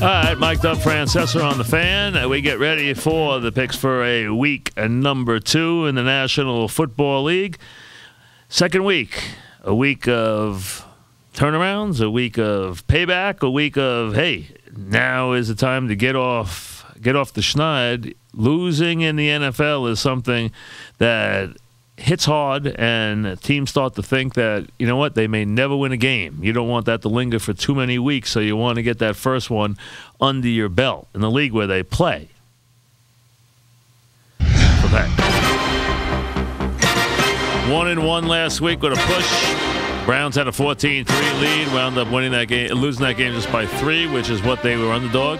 All right, mic'd up Francesa on the fan. We get ready for the picks for a week number 2 in the National Football League. Second week, a week of turnarounds, a week of payback, a week of, hey, now is the time to get off the schneid. Losing in the NFL is something that hits hard, and teams start to think that, you know what, they may never win a game. You don't want that to linger for too many weeks, so you want to get that first one under your belt in the league where they play. Okay. 1-1 last week with a push. Browns had a 14-3 lead, wound up winning that game, losing that game just by 3, which is what they were underdog.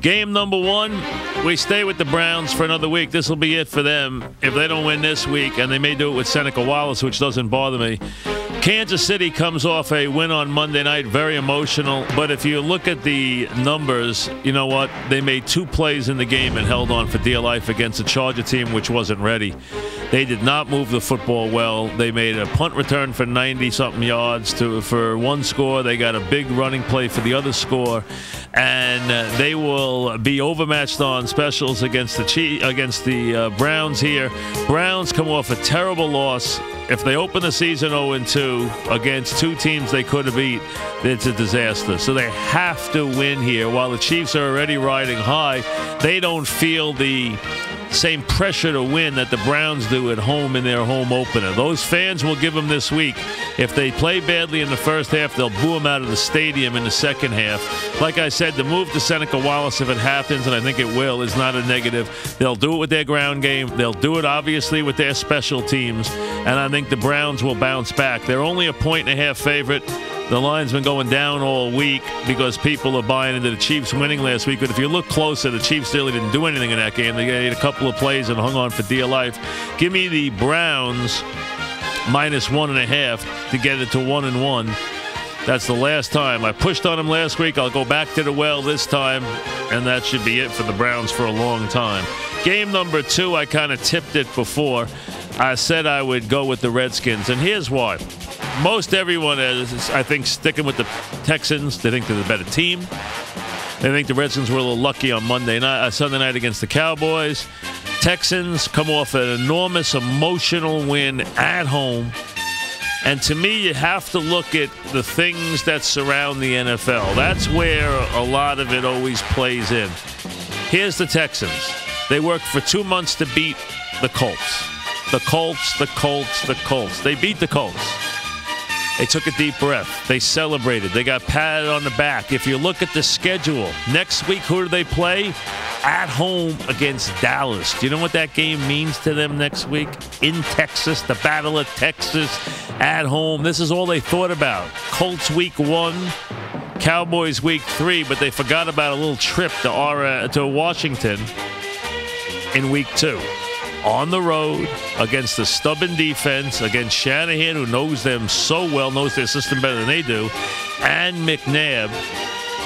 Game number 1, we stay with the Browns for another week. This will be it for them if they don't win this week, and they may do it with Seneca Wallace, which doesn't bother me. Kansas City comes off a win on Monday night, very emotional. But if you look at the numbers, you know what? They made 2 plays in the game and held on for dear life against a Charger team which wasn't ready. They did not move the football well. They made a punt return for 90-something yards for 1 score. They got a big running play for the other score. And they will be overmatched on specials against the Browns here. Browns come off a terrible loss. If they open the season 0-2 against 2 teams they could have beat, it's a disaster. So they have to win here. While the Chiefs are already riding high, they don't feel the same pressure to win that the Browns do at home in their home opener. Those fans will give them this week. If they play badly in the first half, they'll boo them out of the stadium in the second half. Like I said, the move to Seneca Wallace, if it happens, and I think it will, is not a negative. They'll do it with their ground game. They'll do it, obviously, with their special teams. And I think the Browns will bounce back. They're only a 1.5 favorite. The line's been going down all week because people are buying into the Chiefs winning last week. But if you look closer, the Chiefs really didn't do anything in that game. They made a couple of plays and hung on for dear life. Give me the Browns -1.5 to get it to 1-1. That's the last time. I pushed on them last week. I'll go back to the well this time, and that should be it for the Browns for a long time. Game number 2, I kind of tipped it before. I said I would go with the Redskins, and here's why. Most everyone is, I think, sticking with the Texans. They think they're the better team. They think the Redskins were a little lucky on Sunday night against the Cowboys. Texans come off an enormous emotional win at home. And to me, you have to look at the things that surround the NFL. That's where a lot of it always plays in. Here's the Texans. They worked for 2 months to beat the Colts. The Colts. They beat the Colts. They took a deep breath. They celebrated. They got patted on the back. If you look at the schedule, next week, who do they play? At home against Dallas. Do you know what that game means to them next week? In Texas, the Battle of Texas, at home. This is all they thought about. Colts week 1, Cowboys week 3, but they forgot about a little trip to Washington in week 2. On the road against the stubborn defense, against Shanahan, who knows them so well, knows their system better than they do, and McNabb.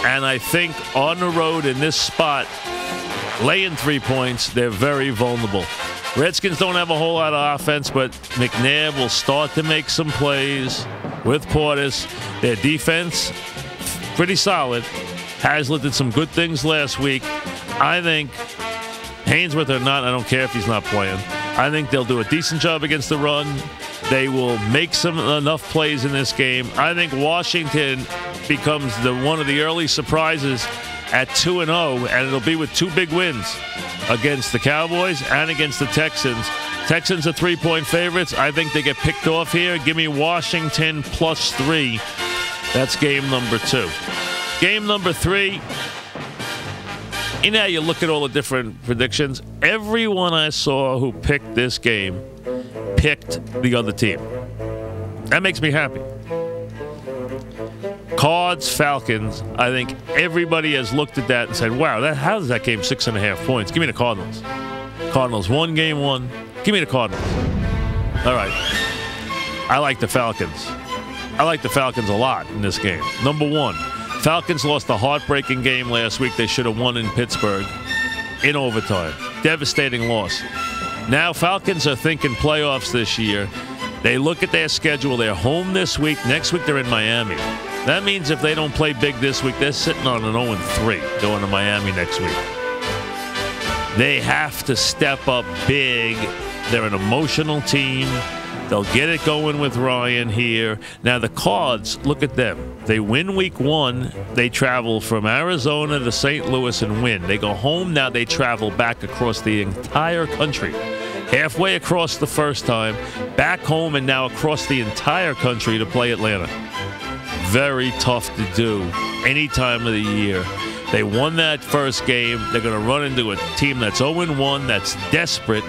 And I think on the road in this spot, laying 3 points, they're very vulnerable. Redskins don't have a whole lot of offense, but McNabb will start to make some plays with Portis. Their defense, pretty solid. Hazlitt did some good things last week. I think Hainsworth or not, I don't care if he's not playing. I think they'll do a decent job against the run. They will make enough plays in this game. I think Washington becomes one of the early surprises at 2-0, and it'll be with 2 big wins against the Cowboys and against the Texans. Texans are 3-point favorites. I think they get picked off here. Give me Washington +3. That's game number 2. Game number 3. You know, you look at all the different predictions. Everyone I saw who picked this game picked the other team. That makes me happy. Cards, Falcons, I think everybody has looked at that and said, wow, how does that game 6.5 points? Give me the Cardinals. Cardinals won game 1. Give me the Cardinals. All right. I like the Falcons. I like the Falcons a lot in this game. Number 1. Falcons lost a heartbreaking game last week. They should have won in Pittsburgh in overtime. Devastating loss. Now Falcons are thinking playoffs this year. They look at their schedule. They're home this week. Next week they're in Miami. That means if they don't play big this week, they're sitting on an 0-3 going to Miami next week. They have to step up big. They're an emotional team. They'll get it going with Ryan here. Now, the Cards, look at them. They win week 1. They travel from Arizona to St. Louis and win. They go home. Now they travel back across the entire country. Halfway across the first time, back home, and now across the entire country to play Atlanta. Very tough to do any time of the year. They won that first game. They're going to run into a team that's 0-1, that's desperate,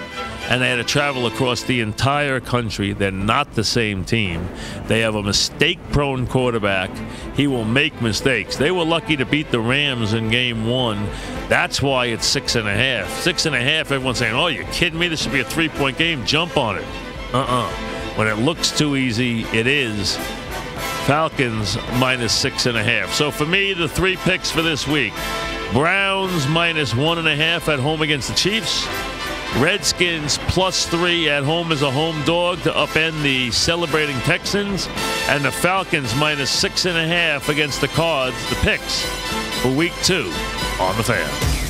and they had to travel across the entire country. They're not the same team. They have a mistake-prone quarterback. He will make mistakes. They were lucky to beat the Rams in game 1. That's why it's 6.5. 6.5, everyone's saying, oh, you're kidding me? This should be a 3-point game. Jump on it. When it looks too easy, it is. Falcons minus 6.5. So for me, the 3 picks for this week: Browns minus 1.5 at home against the Chiefs. Redskins plus 3 at home as a home dog to upend the celebrating Texans. And the Falcons minus 6.5 against the Cards, the picks for week 2 on the Fan.